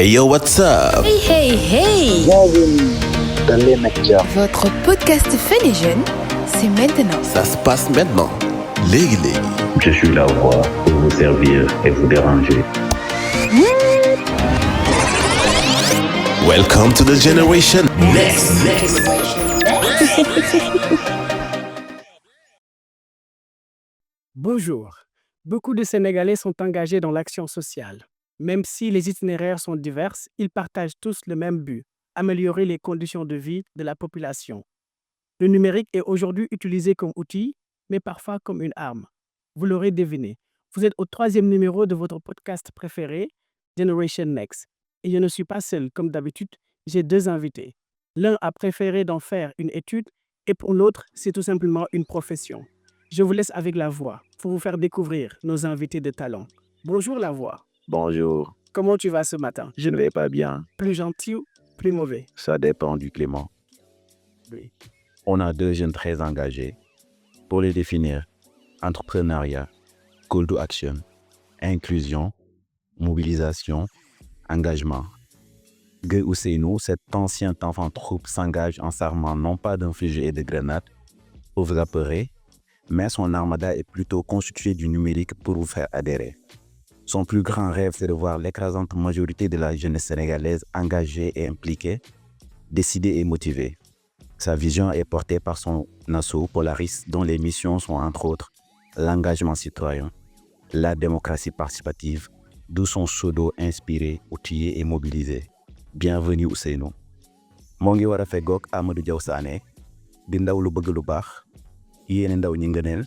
Hey yo, what's up? Hey, hey, hey! Bienvenue dans les médias. Votre podcast fait les jeunes, c'est maintenant. Ça se passe maintenant. Légui. Je suis là pour vous servir et vous déranger. Welcome to the Generation Next. Bonjour. Beaucoup de Sénégalais sont engagés dans l'action sociale. Même si les itinéraires sont divers, ils partagent tous le même but, améliorer les conditions de vie de la population. Le numérique est aujourd'hui utilisé comme outil, mais parfois comme une arme. Vous l'aurez deviné, vous êtes au 3e numéro de votre podcast préféré, Generation Next. Et je ne suis pas seul, comme d'habitude, j'ai 2 invités. L'un a préféré d'en faire une étude et pour l'autre, c'est tout simplement une profession. Je vous laisse avec la voix pour vous faire découvrir nos invités de talent. Bonjour la voix. Bonjour, Comment tu vas ce matin? je ne vais pas bien. Plus gentil ou plus mauvais? Ça dépend du climat. Oui. On a 2 jeunes très engagés. Pour les définir, entrepreneuriat, call to action, inclusion, mobilisation, engagement. Gueye Ousseynou, cet ancien enfant troupe, s'engage en s'armant non pas d'un fusil et de grenades pour vous apeurer, mais son armada est plutôt constitué du numérique pour vous faire adhérer. Son plus grand rêve, c'est de voir l'écrasante majorité de la jeunesse sénégalaise engagée et impliquée, décidée et motivée. Sa vision est portée par son asso Polaris, dont les missions sont entre autres l'engagement citoyen, la démocratie participative, d'où son pseudo inspiré, outillé et mobilisé. Bienvenue Ousseynou. moo ngi war a feggoog Amadou Diaw Sané di ndaw lu bëgg lu baax yéene ndaw ñi ngëneel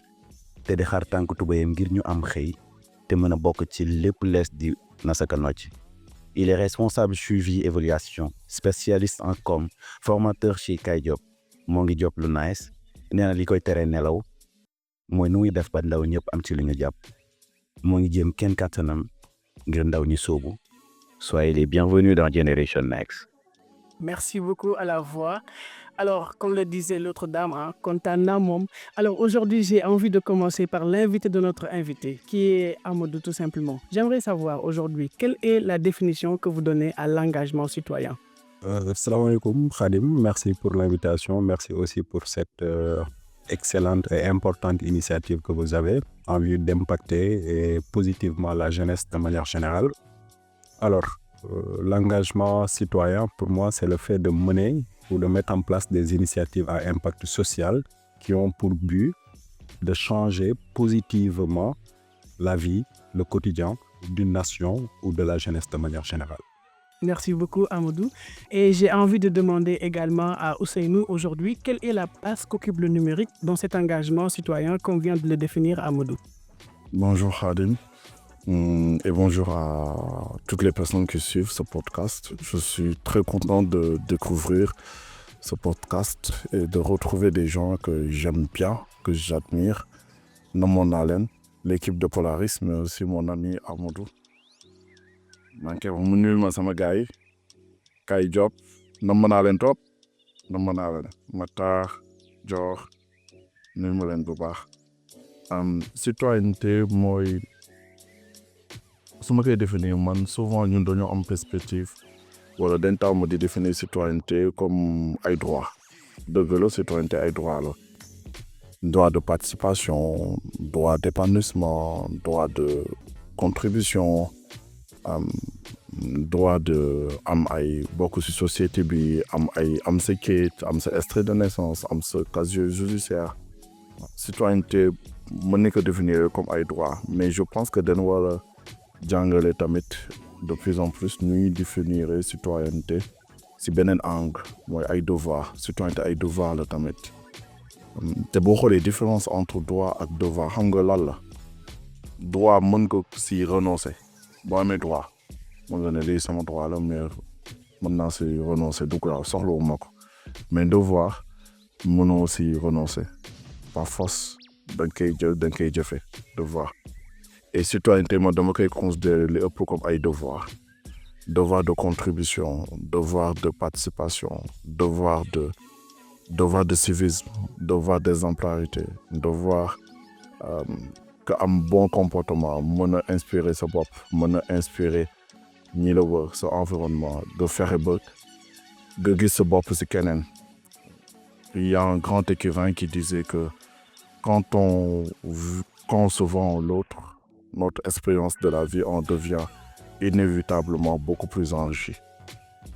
te di xar tànk tubéyam ngir ñu am xëy te mën a bokk ci lépp lees di nasaka nocc. Il est responsable suivi évaluation, spécialiste en com, formateur chez Kay Diop. moo ngi job lu nice nee na li koy tere nelaw mooy nu muy def ba ndaw ñëpp am ci lu ñu jàpp. moo ngi jéem kenn kàttanam ngir ndaw ñi soobu. Soyez les bienvenus dans Generation Next. Merci beaucoup à la voix. Alors, comme le disait l'autre dame, kontaan naa moom. Alors, aujourd'hui, j'ai envie de commencer par l'invité de notre invité, qui est Amadou tout simplement. J'aimerais savoir aujourd'hui, quelle est la définition que vous donnez à l'engagement citoyen? Salam alaikum Khadim, merci pour l'invitation, merci aussi pour cette excellente et importante initiative que vous avez en vue d'impacter positivement la jeunesse de manière générale. Alors, l'engagement citoyen, pour moi, c'est le fait de mener ou de mettre en place des initiatives à impact social qui ont pour but de changer positivement la vie, le quotidien d'une nation ou de la jeunesse de manière générale. Merci beaucoup, Amadou. Et j'ai envie de demander également à Ousseynou aujourd'hui, quelle est la place qu'occupe le numérique dans cet engagement citoyen comme vient de le définir Amadou? Bonjour Khadim et bonjour à toutes les personnes qui suivent ce podcast. Je suis très content de découvrir ce podcast et de retrouver des gens que j'aime bien, que j'admire, dans mon haleine, l'équipe de Polaris, mais aussi mon ami Amadou. manqué wax mu nuyul ma sama gars yi Kay Diop nam naa leen trop nam naa leen Matar Dior nuyu ma leen bu baax. Citoyenneté mooy su ma koy définir man souvent ñun dañoo am perspective wala dañ taw ma di définir citoyenneté comme ay droit dëgg la citoyenneté ay droit la droit de participation, droit d'épanouissement, droit de contribution, droit de am ay bokk ci société bi am sa kayit am sa extrait de naissance am sa casier judiciaire. Citoyenneté mën nañ ko définir comme ay droit, mais je pense que dañ war a jàngale tamit de plus en plus ñuy définir citoyenneté ci beneen angle mooy ay devoir. Citoyenneté ay devoir la tamit te boo xoolee différence entre droit ak devoir xam nga lan la. Droit mën nga ci renoncer boo amee droit mën nga ne lii sama droit la mais mën naa ci renoncer du ko soxlawuma ko, mais devoir mënoo ci renoncer par force da nga koy jëfe devoir. Et citoyenneté man dama koy considérer li ëpp comme ay devoir de contribution, devoir de participation, devoir de civisme, devoir d'exemplarité, devoir que am bon comportement mën a inspirer sa bopp mën a inspirer ñi la wër sa environnement nga fexe ba nga gis sa bopp si keneen. Il y a un grand écrivain qui disait que quand se vend l'autre, notre expérience de la vie en devient inévitablement beaucoup plus enrichie.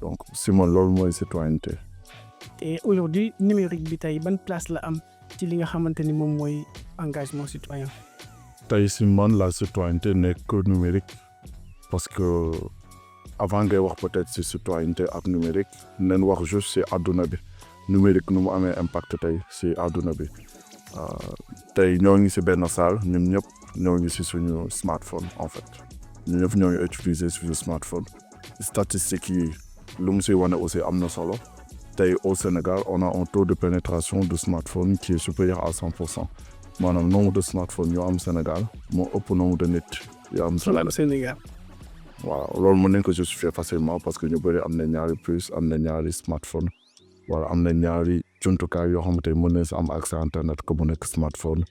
Donc si man loolu mooy citoyenneté. Et aujourd'hui numérique bi tey ban place la am ci li nga xamante ni moom mooy engagement citoyen. tey si man la citoyenneté nekk que numérique parce que avant ngay wax peut-être si citoyenneté ak numérique nen wax juste si àdduna bi numérique nu mu amee impact tey si àdduna bi tey ñoo ngi si benn salle ñun ñëpp ñoo ngi si suñu smartphone en fait ñun ñëpp ñoo ngi utiliser suñu smartphone statistiques yi lu mu si wane aussi am na solo tey au Sénégal on a un taux de pénétration de smartphone qui est supérieur à 100%. maanaam nombre de smartphone yoo am Sénégal moo ëpp nombre de nit yoo am Sénégal. voilà loolu mën nañ ko justifier facilement parce que ñu bëri am na ñaari puce am na ñaari smartphone wala am na ñaari jumtukaay yoo xamante mën nañ si am accès internet comme mu nekk smartphone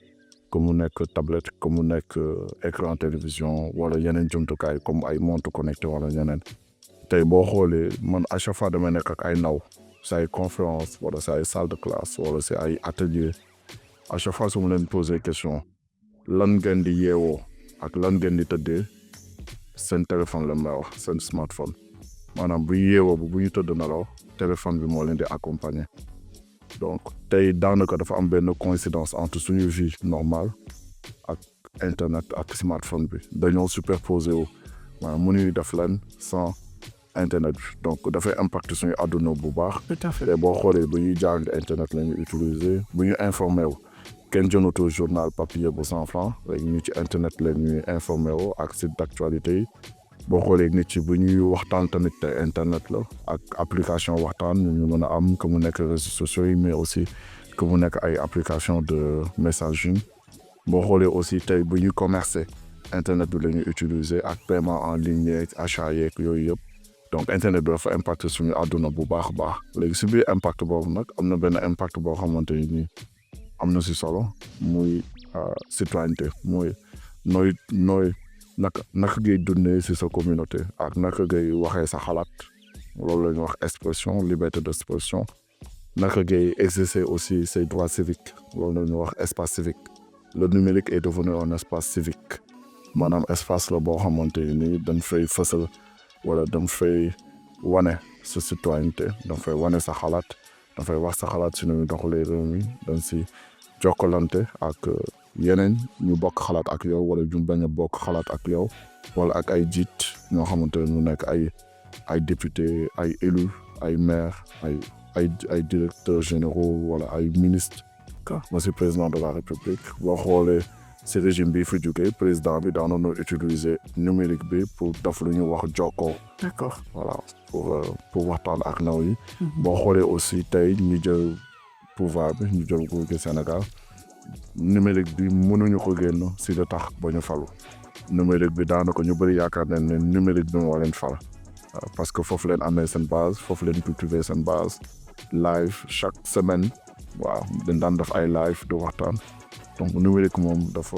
comme mu nekk tablette comme mu nekk écran télévision wala yeneen jumtukaay comme ay montre connecté wala yeneen tey boo xoolee man à chaque fois damay nekk ak ay ndaw si ay conférence wala si ay salle de classe wala si ay atelier à chaque fois su ma leen poser question lan ngeen di yeewoo ak lan ngeen di tëddee seen téléphone la may wax seen smartphone maanaam bu yeewoo bu ñu tëdd nelaw téléphone bi moo leen di accompagner donc tey daanaka dafa am benn coïncidence entre suñu vie normale ak internet ak smartphone bi dañoo superposé wu maanaam mënuñu def leen sans internet bi donc dafay impacter suñu àdduna bu baax. Tout à fait. te boo xoolee bu ñuy jàng internet la ñuy utiliser bu ñu informé wu kenn jënatu journal papier bu 100 francs léegi ñu ci internet la ñuy informé wu ak site d'actualité yi boo xoolee nit ci bu ñuy waxtaan tamit te internet la ak application waxtaan ñu mën a am que mu nekk réseaux sociaux yi mais aussi que mu nekk ay application de messaging boo xoolee aussi tey bu ñuy commercer internet bi la ñuy utiliser ak paiement en ligne yeeg achat yeeg yooyu yëpp donc internet bi dafa impacter suñu àdduna bu baax a baax léegi si biir impact boobu nag am na benn impact boo xamante ni am na si solo muy citoyenneté muy nooy naka ngay dundee si sa communauté ak naka ngay waxee sa xalaat loolu la ñuy wax expression liberté d'expression naka ngay exercer aussi ses droits civiques loolu la ñuy wax espace civique le numérique est devenu un espace civique maanaam espace la boo xamante ni dañ fay fësal wala dañ fay wane sa citoyenneté dañ fay wane sa xalaat dañ fay wax sa xalaat si nu ñu doxalee réew mi dañ si jokkalante ak yeneen ñu bokk xalaat ak yow wala ñu bañ a bokk xalaat ak yow wala ak ay jiit ñoo xamante ne ñu nekk ay député ay élus ay maire ay directeurs généraux wala ay ministres. Moi c'est président de la République boo xoolee si régime bi fi jógee président bi daanoon na utiliser numérique bi pour def lu ñu wax jokkoo. D'accord. Voilà pour waxtaan ak ndaw yi. boo xoolee aussi tey ñu jël pouvoir bi ñu jël nguur gi Sénégal numérique bi mënuñu ko génn si la tax ba ñu falu numérique bi daanaka ñu bëri yaakaar nañ ne numérique bi moo leen fal parce que foofu leen amee seen base foofu leen cultiver seen base live chaque semaine waaw dañ daan def ay live di waxtaan donc numérique moom dafa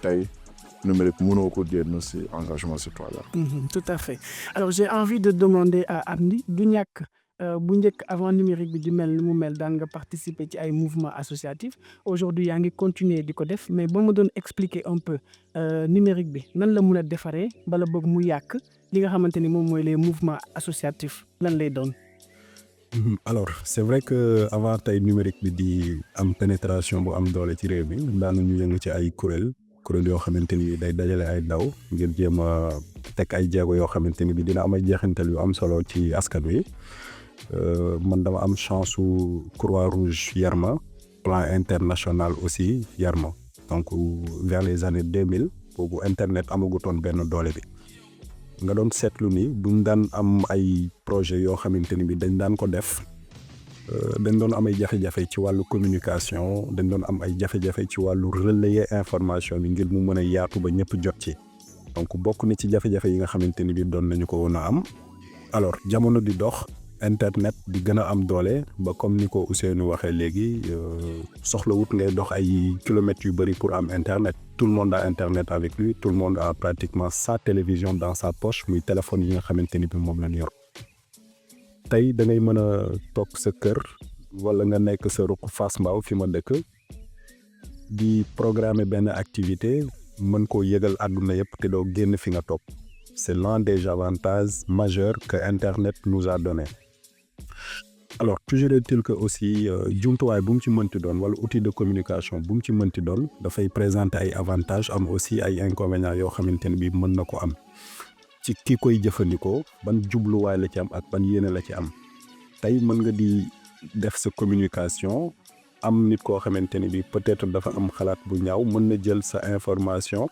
tey numérique mënoo ko génn si engagement citoyen. Tout à fait. Alors j'ai envie de demander à Amdy du ñàkk bu njëkk avant numérique bi di mel ni mu mel daan nga participer ci ay mouvements associatifs aujourd'hui yaa ngi continuer di ko def mais ba ma doon expliquer un peu numérique bi nan la mun a defaree bala boog mu yàq li nga xamante ni moom mooy les mouvements associatifs lan lay doon. Alors c'est vrai que avant tey numérique bi di am pénétration bu am doole ci réew mi daanuñu yëngu ci ay kuréel yoo xamante ni day dajale ay ndaw ngir jéem a teg ay jéego yoo xamante ni bi dina am ay jeexintal yu am solo ci askan wi. Man dama am chance su Croix-Rouge Yarma plan international aussi Yarma donc vers les années 2000 boobu internet amagutoon benn doole bi nga doon seetlu ni duñ daan am ay projet yoo xamante ni bi dañ daan ko def dañ doon am ay jafe-jafe ci wàllu communication dañ doon am ay jafe-jafe ci wàllu relayer information bi ngir mu mën a yaatu ba ñëpp jot ci donc bokk na ci jafe-jafe yi nga xamante ni bi doon nañu ko woon a am alors jamono di dox internet di gën a am doole ba comme ni ko Ousseynou waxee léegi soxlawut ngay dox ay kilomètres yu bëri pour am internet tout le monde a internet avec lui, tout le monde a pratiquement sa télévision dans sa poche muy téléphone yi nga xamante ni bi moom la ñu yor tey da ngay mën a toog sa kër wala nga nekk sa ruq Fass Mbao fi ma dëkk di programmer benn activité mën koo yëgal àdduna yëpp te doo génn fi nga toog c'est l'un des avantages majeurs que internet nous a donné. Alors toujours est-il que aussi jumtuwaay bu mu ci mënti doon wala outil de communication bu mu ci mënti doon dafay présenter ay avantages am aussi ay inconvénients yoo xamante ne bii mën na ko am ci ki koy jëfandikoo ban jubluwaay la ci am ak ban yéene la ci am tey mën nga di def sa communication am nit koo xamante ne bii peut-être dafa am xalaat bu ñaaw mën na jël sa information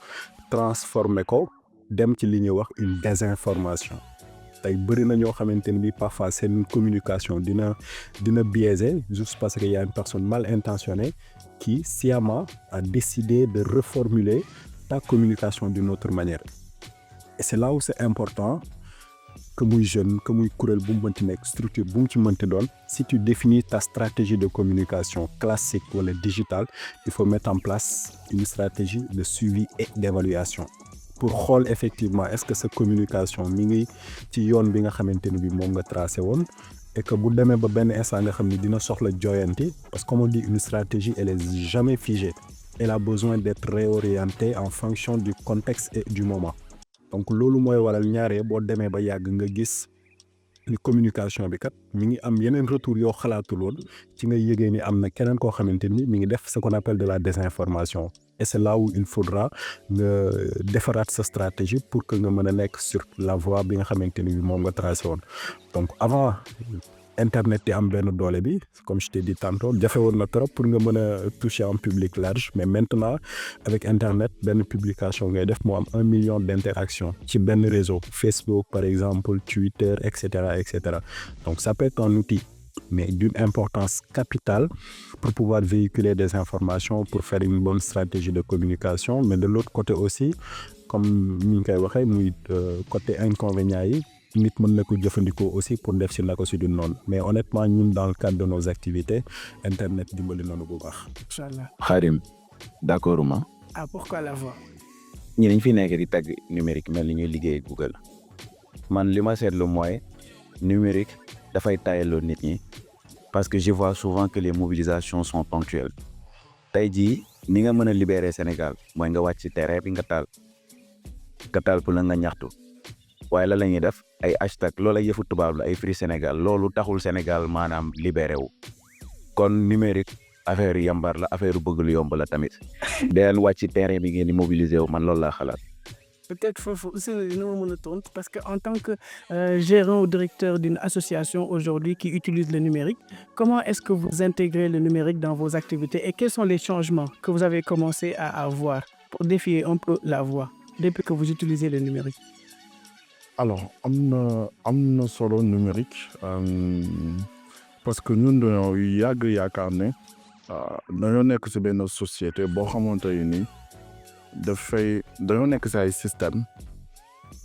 transformer ko dem ci li ñuy wax une désinformation. tey bëri na ñoo xamante ne bii parfois seen communication dina biaisé juste parce que y a une personne mal intentionnée qui sciemment a décidé de reformuler ta communication d'une autre manière et c'est là où c'est important que muy jeune que muy kuréel bu mu mënti nekk structure bu mu ci mënti doon si tu définis ta stratégie de communication classique wala digitale il faut mettre en place une stratégie de suivi et d'évaluation pour xool effectivement est-ce que sa communication mi ngi ci yoon bi nga xamante ne bi moom nga tracé woon et que bu demee ba benn instant nga xam ne dina soxla joyanti parce que comme on dit une stratégie elle est jamais figée elle a besoin d'être réorientée en fonction du contexte et du moment donc loolu mooy waral ñaaree boo demee ba yàgg nga gis ni communication bi kat mi ngi am yeneen retour yoo xalaatul woon ci nga yëgee ni am na keneen koo xamante ni mi ngi def ce qu'on appelle de la désinformation et c'est là où il faudra nga defaraat sa stratégie pour que nga mën a nekk sur la voie bi nga xamante ni bi moom nga tracé woon donc avant internet di am benn doole bi comme je t'ai dit tantôt jafe woon na trop pour nga mën a toucher un public large mais maintenant avec internet benn publication ngay def moo am 1 million d'interactions ci benn réseau Facebook par exemple Twitter etc. donc ça peut être un outil mais d'une importance capitale pour pouvoir véhiculer des informations pour faire une bonne stratégie de communication mais de l'autre côté aussi comme ni ñu koy waxee muy côté inconvénient yi nit mën na ko jëfandikoo aussi pour def si naka si du noonu mais honnêtement ñun dans le cadre de nos activités internet dimbali nañu bu baax. Inch'Allah. Khadim d'accord ma. Ah pourquoi la voix? ñi dañ fi nekk di tagg numérique mel ni ñuy liggéey Google man li ma seetlu mooy numérique dafay tayaloo nit ñi parce que je vois souvent que les mobilisations sont ponctuelles tey jii ni nga mën a libérer Sénégal mooy nga wàcc ci terrain bi nga taal pour la nga ñaxtu waaye la ñuy def ay hashtag loolu ay yëfu tubaab la ay Free Sénégal loolu taxul Sénégal maanaam libéré wu kon numérique affaire yambar la affaire bëgg lu yomb la tamit deel wàcc ci terrain bi ngeen di mobiliser wu man loolu laa xalaat. Peut-être faut parce qu'en tant que gérant ou directeur d'une association aujourd'hui qui utilise le numérique, comment est-ce que vous intégrez le numérique dans vos activités et quels sont les changements que vous avez commencé à avoir pour défier un peu la voie depuis que vous utilisez le numérique? Alors am na solo numérique parce que ñun dañoo yàgg yaakaar ne dañoo nekk ci benn société boo xamante ni dañoo nekk ci ay système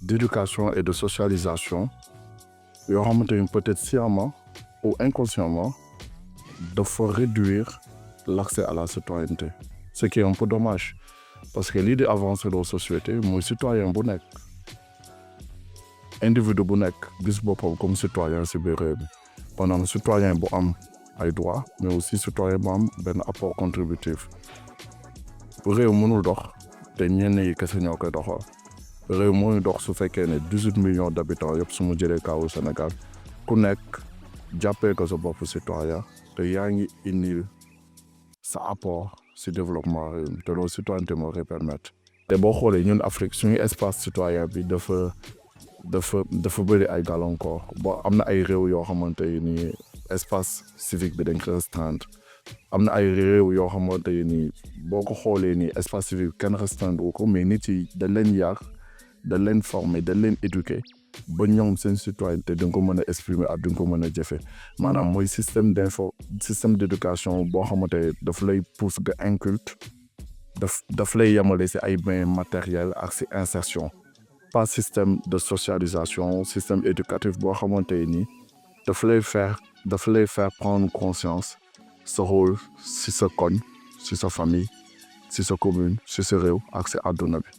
d'éducation et de socialisation yoo xamante ni peut-être sciemment ou inconsciemment dafa réduire l'accès à la citoyenneté ce qui est un peu dommage parce que l'idée avancée de la société mooy citoyen bu nekk individu bu nekk gis boppam comme citoyen ci biir réew mi maanaam citoyen bu am ay droits mais aussi citoyen bu am benn apport contributif réew mënul dox te ñenn yi kese ñoo koy doxal réew mooy dox su fekkee ne 18 millions d'habitants yëpp su ma jëlee kaawu Sénégal ku nekk jàppee ko sa bopp citoyen te yaa ngi indil sa apport ci développement réew mi te loolu citoyenneté moo koy permettre te boo xoolee ñun Afrique suñu espace citoyen bi dafa bëri ay gàllankoor ba am na ay réew yoo xamante ni espace civique bi dañ ko restreindre am na ay réew yoo xamante ni boo ko xoolee ni espace civique kenn restreindre ko mais nit yi dañ leen yar dañ leen former dañ leen éduquer ba ñoom seen citoyenneté dañ ko mën a exprimer ak dañ ko mën a jëfe maanaam mooy système d'éducation boo xamante daf lay pousse nga inculte daf lay yemale ci ay biens matériels ak ci insertion pas système de socialisation système éducatif boo xamante ni daf lay faire prendre conscience sa rôle ci sa koñ ci sa famille si sa commune si sa réew ak si àdduna bi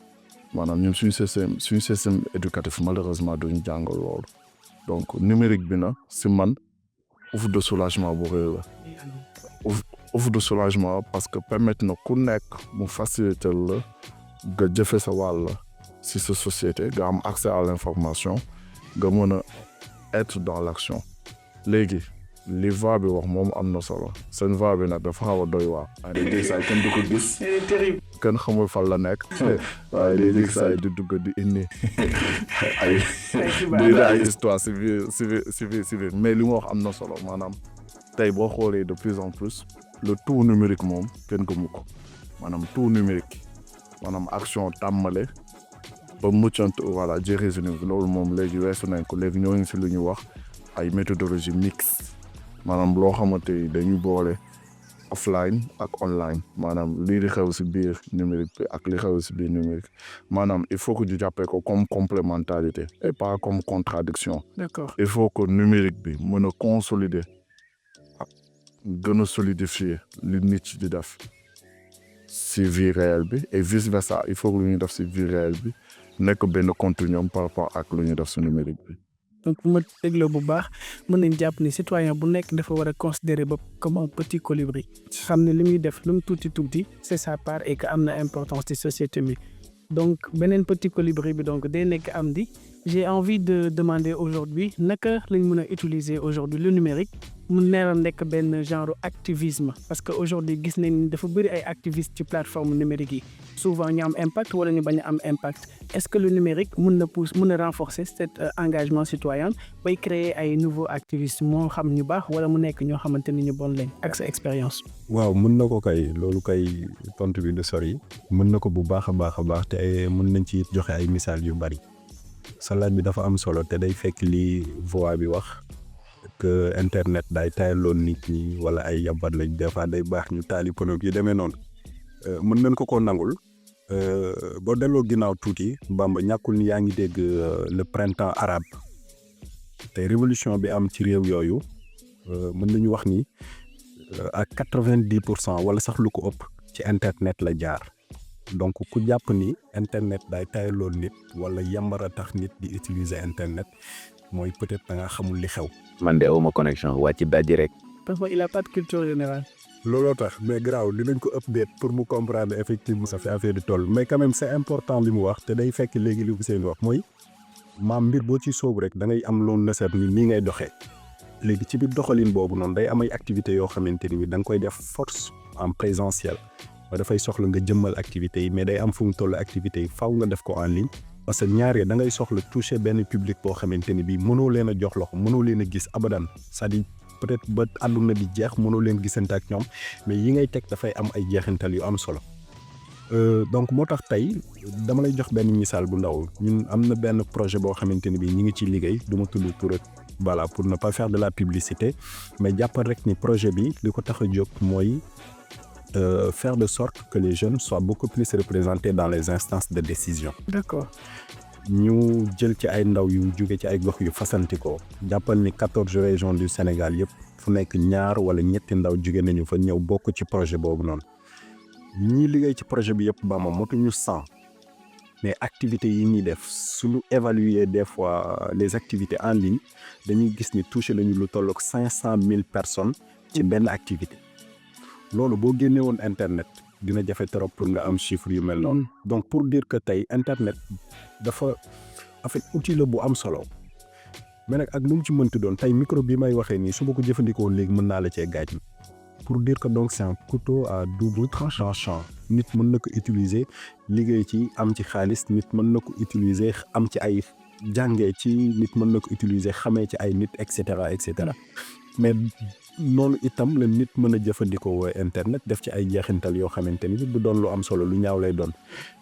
maanaam ñun suñu système éducatif malheureusement duñu jàngal loolu donc numérique bi na si man ouf de soulagement bu rëy la ouf de soulagement parce que permettre na ku nekk mu faciliter la nga jëfe sa wàll si sa société nga am accès à l'information nga mën a être dans l'action léegi li va bi wax moom am na solo seen va bi nag dafa xaw a doy waar ay day saa kenn du ko gis kenn xamul fan la nekk waaye day dégg saa di dugg di indi ay histoire si biir mais li mu wax am na solo maanaam tey boo xoolee de plus en plus le tout numérique moom kenn gëmu ko maanaam tout numérique maanaam action tàmmale ba muccant voilà ji résumé loolu moom léegi weesu nañ ko léegi ñoo ngi si lu ñuy wax ay méthodologie mixte maanaam loo xamante ni dañuy boole offline ak online maanaam lii di xew si biir numérique bi ak li xew si biir numérique maanaam il faut que ñu jàppee ko comme complémentarité et pas comme contradiction. D'accord. Il faut que numérique bi mën a consolider ak gën a solidifier li nit di def si vie réelle bi et vice versa il faut que lu ñuy def si vie réelle bi nekk benn continuum par rapport ak lu ñuy def si numérique bi. donc bu ma dégloo bu baax mën nañ jàpp ni citoyen bu nekk dafa war a considérer bopp comme un petit colibri xam ne li muy def lu mu tuuti c'est sa part et que am na importance ci société bi donc beneen petit colibri bi donc day nekk Amdy j'ai envie de demander aujourd'hui naka lañ mën a utiliser aujourd'hui le numérique mu neera nekk benn genre activisme parce que aujourd'hui gis nañ dafa bëri ay activistes ci plateforme numérique yi souvent ñu am impact wala ñu bañ a am impact est-ce que le numérique mën na renforcer cet engagement citoyen bay créer ay nouveaux activistes moo xam ñu baax wala mu nekk ñoo xamante ni ñu bon lañ ak sa expérience. waaw mën na ko kay loolu kay tontu bi du sori mën na ko bu baax a baax te mën nañ ci joxe ay misaal yu bari sa laaj bi dafa am solo te day fekk li voix bi wax que internet day tayaloon nit ñi wala ay yabat lañ des fois day baax ñu taali pono yu demee noonu mën nañ ko nangul boo delloo ginnaaw tuuti Bamba ñàkkul ni yaa ngi dégg le printemps arabe te révolution bi am ci réew yooyu mën nañu wax ni à 90% wala sax lu ko ëpp ci internet la jaar donc ku jàpp ni internet day tayaloon nit wala yambara tax nit di utiliser internet mooy peut-être da nga xamul li xew. man de awma connexion wàcc dajji rek. parce que il a pas de culture générale. looloo tax mais graaw dinañ ko update pour mu comprendre effectivement ça fait affaire de toll mais quand même c'est important li mu wax te day fekk léegi li mu seen wax mooy maam mbir boo ci sóobu rek da ngay am loolu nësër ni nii ngay doxee léegi ci biir doxalin boobu noonu day am ay activités yoo xamante ni da nga koy def force en présentiel ba dafay soxla nga jëmmal activités yi mais day am fu mu toll activités yi faw nga def ko en ligne parce que ñaaree da ngay soxla toucher benn public boo xamante ni bii mënoo leen a jox loxo mënoo leen a gis abadan c'est-à-dire peut-être ba àdduna di jeex mënoo leen gisante ak ñoom mais yi ngay teg dafay am ay jeexintal yu am solo donc moo tax tey dama lay jox benn misaal bu ndaw ñun am na benn projet boo xamante ni bii ñi ngi ci liggéey du ma tudd tur voilà pour ne pas faire de la publicité mais jàppal rek ni projet bi li ko tax a jóg mooy faire de sorte que les jeunes soient beaucoup plus représentés dans les instances de décision. D'accord. ñu jël ci ay ndaw yu jóge ci ay gox yu fasantikoo jàppal ni 14 régions du Sénégal yëpp fu nekk ñaar wala ñetti ndaw jóge nañu fa ñëw bokk ci projet boobu noonu ñii liggéey ci projet bi yëpp ba ma motuñu 100 mais activités yi ñuy def suñu évaluer des fois les activités en ligne dañuy gis ni touché nañu lu tollook 500 000 personnes ci benn activité loolu boo génne woon internet dina jafe trop pour nga am chiffre yu mel noonu donc pour dire que tey internet dafa en fait outil la bu am solo mais nag ak lu mu ci mënti doon tey micro bi may waxee nii su ma ko jëfandikoo léegi mën naa la cee gaaj pour dire que donc c'est un couteau à double tranchant nit mën na ko utiliser liggéey ci am ci xaalis nit mën na ko utiliser am ci ay jàngee ci nit mën na ko utiliser xamee ci ay nit et cetera mais noonu itam la nit mën a jëfandikoo internet def ci ay jeexintal yoo xamante ni du doon lu am solo lu ñaaw lay doon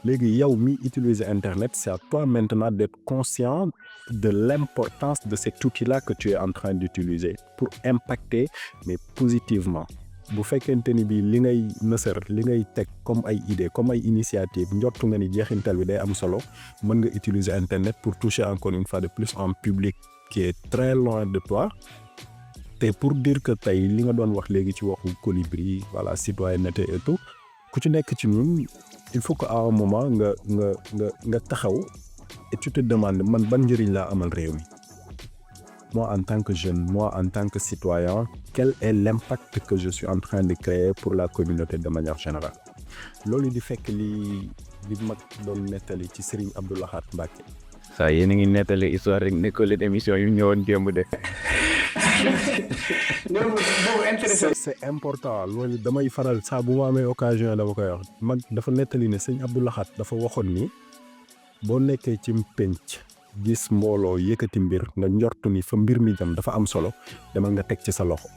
léegi yow mi utiliser internet c'est à toi maintenant d'être conscient de l'importance de cet outil-là que tu es en train d'utiliser pour impacter mais positivement bu fekkente ni bi li ngay nësër li ngay teg comme ay idée comme ay initiative njortu nga ni jeexintal bi day am solo mën nga utiliser internet pour toucher encore une fois de plus un public qui est très loin de toi. te pour dire que tey li nga doon wax léegi ci waxu colibri voilà citoyenneté et tout ku ci nekk ci ñun il faut que à un moment nga taxaw et tu te demandes man ban njëriñ laa amal réew mi. Moi en tant que jeune, moi en tant que citoyen, quel est l'impact que je suis en train de créer pour la communauté de manière générale. Loolu di fekk li mag doon nettali ci Serigne Abdou Lahad Mbacké. saa yéen a ngi nettali histoire rek nekkul leen émission yu ñëwoon démb de. C'est important loolu damay faral saa bu ma amee occasion dama koy wax mag dafa nettali ne sëñ Abdou Lahad dafa waxoon ni boo nekkee ci penc gis mbooloo yëkkati mbir nga njortu ni fa mbir mi jëm dafa am solo demal nga teg ci sa loxo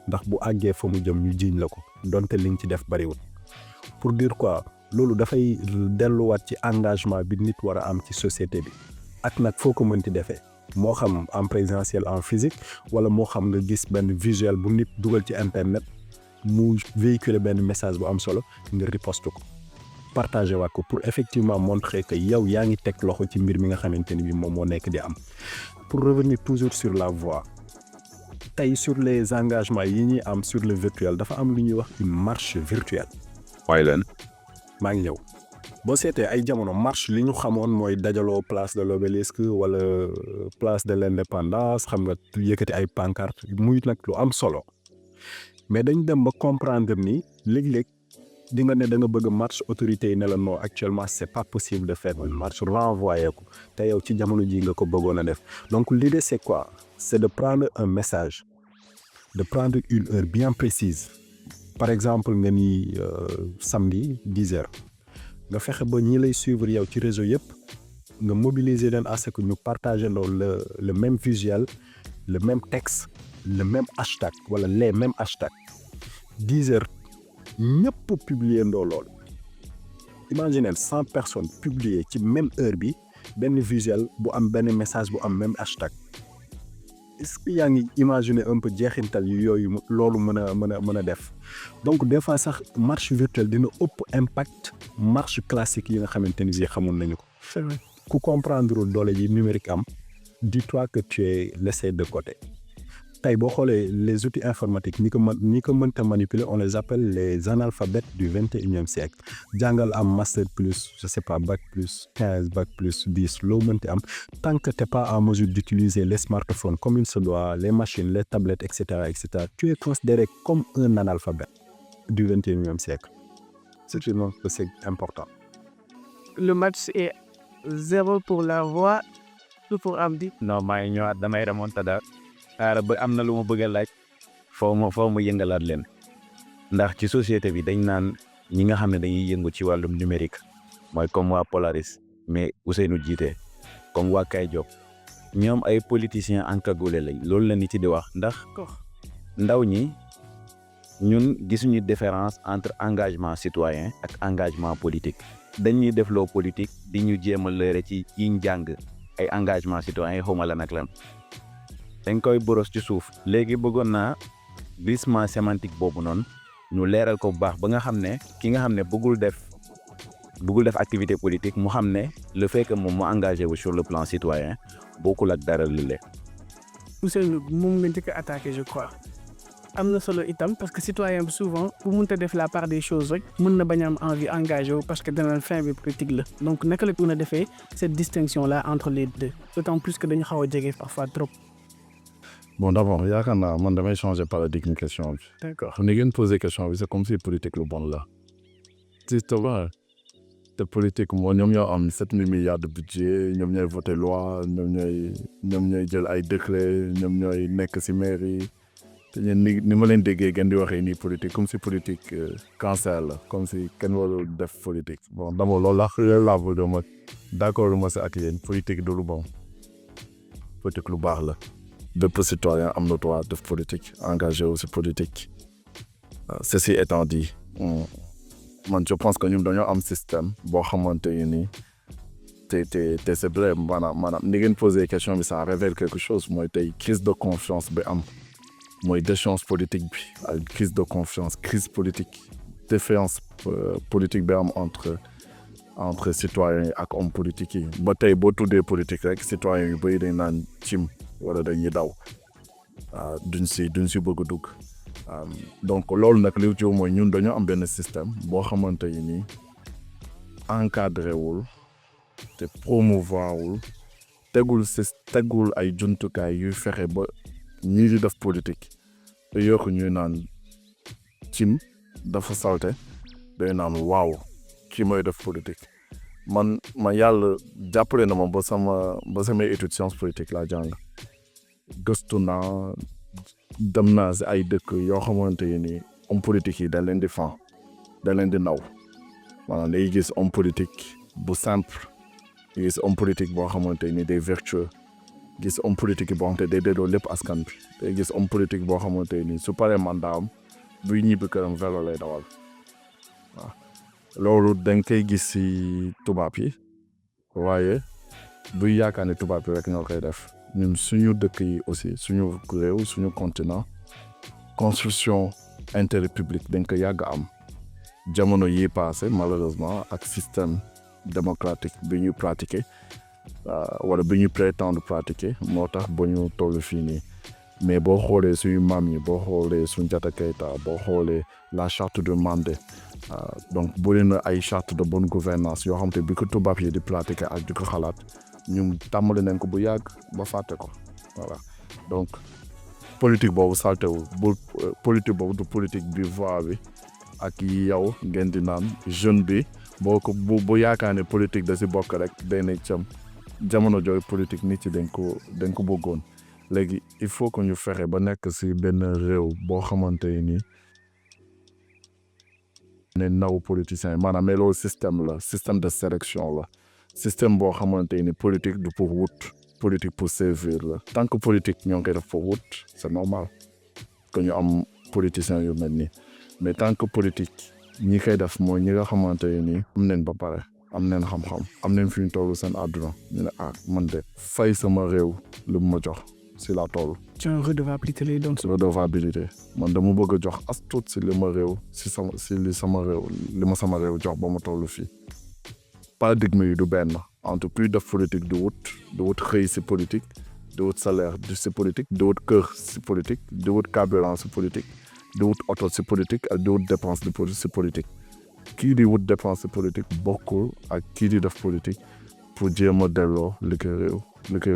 ndax bu àggee fa mu jëm ñu jiiñ la ko donte li nga ci def bariwul. Pour dire quoi loolu dafay delluwaat ci engagement bi nit war a am ci société bi ak nag foo ko mënti defee moo xam en présentiel en physique wala moo xam nga gis benn visuel bu nit dugal ci internet mu véhiculer benn message bu am solo nga riposte ko partager waat ko pour effectivement montrer que yow yaa ngi teg loxo ci mbir mi nga xamante ni bi moom moo nekk di am. Pour revenir toujours sur la voie tey sur les engagements yi ñuy am sur le virtuel dafa am lu ñuy wax une marche virtuelle. waaye leen maa ngi ñëw boo seetee ay jamono marche li ñu xamoon mooy dajaloo place de l'Obélisque wala place de l'Indépendance xam nga yëkkati ay pancarte muy nag lu am solo mais dañ dem ba comprendre ni léeg-léeg di nga ne da nga bëgg marche autorité yi ne la non actuellement c'est pas possible de faire une marche renvoyé ko te yow ci jamono ji nga ko bëggoon a def. Donc l'idée c'est quoi? C'est de prendre un message, de prendre une heure bien précise. Par exemple nga ni samedi 10h nga fexe ba ñi lay suivre yow ci réseau yëpp nga mobiliser leen à ce que ñu partager le même visuel, le même texte, le même hashtag wala les mêmes hashtags. 10h ñëpp publier ndoo lool. Imaginez 100 personnes publier ci même heure bi benn visuel bu am benn message bu am même hashtag. Est-ce que yaa ngi imaginer un peu jeexintal yu yooyu loolu mën a def. Donc des fois sax marche virtuelle dina ëpp impact marche classique yi nga xamante ni bii xamoon nañu ko. C'est vrai. Ku comprendre doole ji numérique am dis-toi que tu es laissé de côté. Tey boo xoolee les outils informatiques ñi ko mënta manipuler on les appelle les analphabètes du 21e siècle. Jàngal am master plus je sais pas bac plus 15 bac plus 10 loo mënti am tant que t'es pas en mesure d'utiliser les smartphones comme il se doit, les machines, les tablettes, etc., tu es considéré comme un analphabète du 21e siècle. C'est vraiment que c'est important. Le match est 0 pour la voix, 2 pour Amdi. non maa ngi ñëwaat damay remontada ba am na lu ma bëgg a laaj foo ma yëngalaat leen ndax ci société bi dañ naan ñi nga xam ne dañuy yëngu ci wàllum numérique mooy comme waa Polaris mais Ousseynou jiite comme waa Kay Diop ñoom ay politiciens encagoulés lañ loolu la nit yi di wax ndax ndaw ñi ñun gisuñu différence entre engagement citoyen ak engagement politique dañuy def loo politique di ñu jéem a leere ci yiñ jàng ay engagement citoyen yi xawma lan ak lan dañ koy boros ci suuf léegi bëggoon naa glissement sémantique boobu noonu ñu leeral ko bu baax ba nga xam ne ki nga xam ne bëggul def activité politique mu xam ne le fait que moom mu engagé wu sur le plan citoyen bokkul ak dara lu le. Ousseynou moom nga njëkk a attaqué je crois am na solo itam parce que citoyen bi souvent bu mënta def la part des choses rek mën na bañ a am envie engagé wu parce que dana fin bi politique la donc naka la mën a defee cette distinction là entre les deux d'autant plus que dañu xaw a jege parfois trop. Bon, d'abord, yaakaar naa man damay changer paradigme question bi. D'accord. Ni ngeen posé question bi c'est comme si politique lu bon la. Tu vois, te politique moo ñoom ñoo am 7 000 milliards de budget ñoom ñooy voter loi ñoom ñooy jël ay décret ñoom ñooy nekk ci mairie te ni ma leen déggee gën di waxee nii politique comme si politique cancer la comme si kenn warul def politique. Bon d'abord loolu laa bëgg ma d'accord ma si ak yéen politique du lu bon politique lu baax la. Bépp citoyen am na droit def politique engagé aussi politique. Ceci étant dit man je pense que ñun dañoo am système boo xamante ni te c'est vrai maanaam ni ngeen posé question bi ça révèle quelque chose mooy tey crise de confiance bi am mooy déchéance politique bi ak crise de confiance crise politique défiance politique bi am entre citoyens yi ak hommes politiques yi ba tey boo tuddee politique rek citoyens yu bëri dañ naan cim wala dañuy daw duñ si bëgg a dugg donc loolu nag li ci mooy ñun dañoo am benn système boo xamante ni encadré wul te promouvoir wul tegul ay jumtukaay yuy fexe ba ñii di def politique te yokk ñuy naan cim dafa salte day naan waaw kii mooy def politique ma yàlla jàppale na ma ba samay étude science politique laa jàng gëstu naa dem naa si ay dëkk yoo xamante ni homme politique yi dañ leen di fan dañ leen di naw maanaam day gis homme politique bu simple gis homme politique boo xamante ni day vertueux gis homme politique boo xamante day dédoo lépp askan bi day gis homme politique boo xamante ni su paree mandat am buy ñibbi këram vélo lay dawal waaw loolu dañ koy gis si tubaab yi waaye buy yaakaar ne tubaab yi rek ñoo koy def ñun suñu dëkk yi aussi suñu réew suñu continent construction intérêt public dañ ko yàgg am jamono yi passé malheureusement ak système démocratique bi ñuy pratiquer wala bi ñuy prétendre pratiquer moo tax ba ñu toll fii nii mais boo xoolee suñu maam yi boo xoolee Soundiata Keita boo xoolee la charte de Mandé donc bëri na ay charte de bonne gouvernance yoo xam te bi ko tubaab yi di pratiquer ak di ko xalaat ñun tàmmali nañ ko bu yàgg ba fàtte ko voilà donc politique boobu saltewul bu politique boobu du politique bi voix bi ak yow ngeen di naan jeune bi boo ko bu yaakaar ne politique da si bokk rek day ne cam jamono jooy politique nit yi dañ ko bëggoon léegi il faut que ñu fexe ba nekk si benn réew boo xamante ni ne naw politicien maanaam mais loolu système de sélection la système boo xamante ni politique du pour wut politique pour servir la tant que politique ñoo ngi koy def pour wut c'est normal que ñu am politiciens yu mel nii mais tant que politique ñi koy def mooy ñi nga xamante ni am nañ ba pare am nañ xam-xam am nañ fi ñu toll seen àdduna ñu ne man de fay sama réew lu ma jox si la toll. ci redevabilité lay doon. redevabilité man dama bëgg a jox as tuut si li ma réew li ma sama réew jox ba ma toll fii. paradigme yi du benn entre plus def politique du wut xëy si politique du wut salaire si politique du wut kër si politique du wut carburant si politique du wut oto si politique ak du wut dépense si politique kii di wut dépense si politique bokkul ak kii di def politique pour jéem a delloo li ko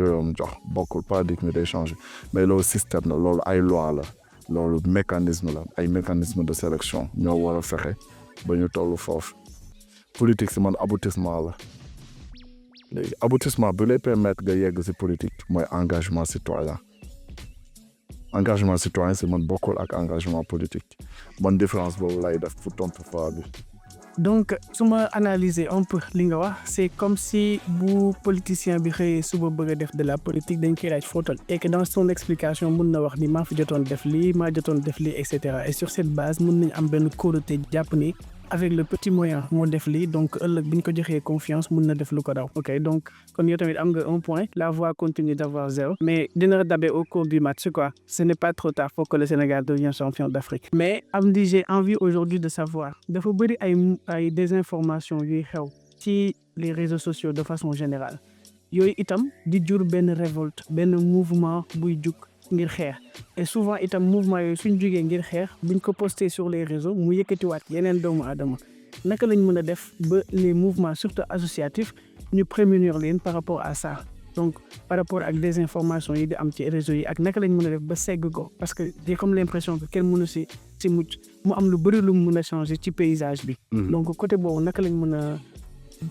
réewam jox bokkul paradigme day changé mais loolu système la loolu ay loi la loolu mécanisme la ay mécanisme de sélection ñoo war a fexe ba ñu toll foofu politique si man aboutissement la léegi aboutissement bi lay permettre nga yegg si politique mooy engagement citoyen si man bokkul ak engagement politique man différence boobu lay def pour tontu fois bi. donc su ma analyser un peu li nga wax c'est comme si bu politicien bi xëyee suba bëgg a def de la politique dañ koy laaj footol et que dans son explication mun na wax ni maa fi jotoon def lii et cetera et sur cette base mun nañ am benn kóolute jàpp ni avec le petit moyen moo def lii donc ëllëg bi ñu ko joxee confiance mun na def lu ko daw. ok donc kon yow tamit am nga un point la voix continue d'avoir 0 mais dina dabe au cours du match quoi ce n'est pas trop tard pour que le Sénégal devienne champion d'Afrique. mais Amdy j'ai envie aujourd'hui de savoir dafa bëri ay désinformation yuy xew ci les réseaux sociaux de façon générale yooyu itam di jur benn révolte benn mouvement buy jug ngir xeex et souvent itam mouvement yooyu suñ jugee ngir xeex buñ ko posté sur les réseaux mu yëkkatiwaat yeneen doomu aadama naka lañ mën a def ba les mouvements surtout associatifs ñu prémunir leen par rapport à ça donc par rapport ak désinformation yi di am ci réseaux yi ak naka lañ mën a def ba segg ko parce que j'ai comme l'impression que kenn mënu si mucc mu am lu bëri lu mu mën a changer ci paysage bi. donc côté boobu naka lañ mën a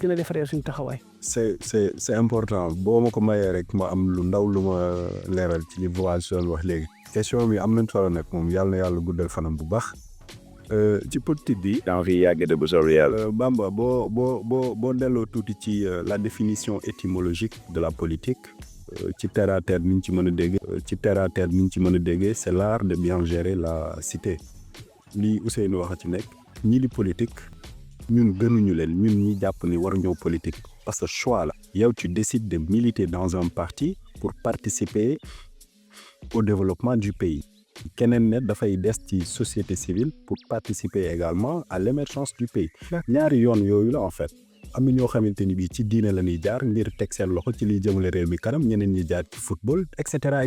gën a defaree suñu taxawaay. c'est important boo ma ko mayee rek ma am lu ndaw lu ma leeral ci li voyage wax léegi question bi am nañ solo nag moom yàlla guddal fanam bu baax ci politique bi. d'envie yàgg de besoin réel. Bamba boo delloo tuuti ci la définition étymologique de la politique ci terre à terre ni ñu ci mën a déggee c'est l'art de bien gérer la cité li Ousseynou wax ci nekk ñi di politique. ñun gënuñu leen ñun ñi jàpp ni war ñëw politique parce que choix la yow tu décides de militer dans un parti pour participer au développement du pays keneen ne dafay des ci société civile pour participer également à l'émergence du pays ñaari yoon yooyu la en fait am na ñoo xamante ni bii ci diine la ñuy jaar ngir teg seen loxo ci liy jëmale réew mi kanam ñeneen ñi jaar ci football et cetera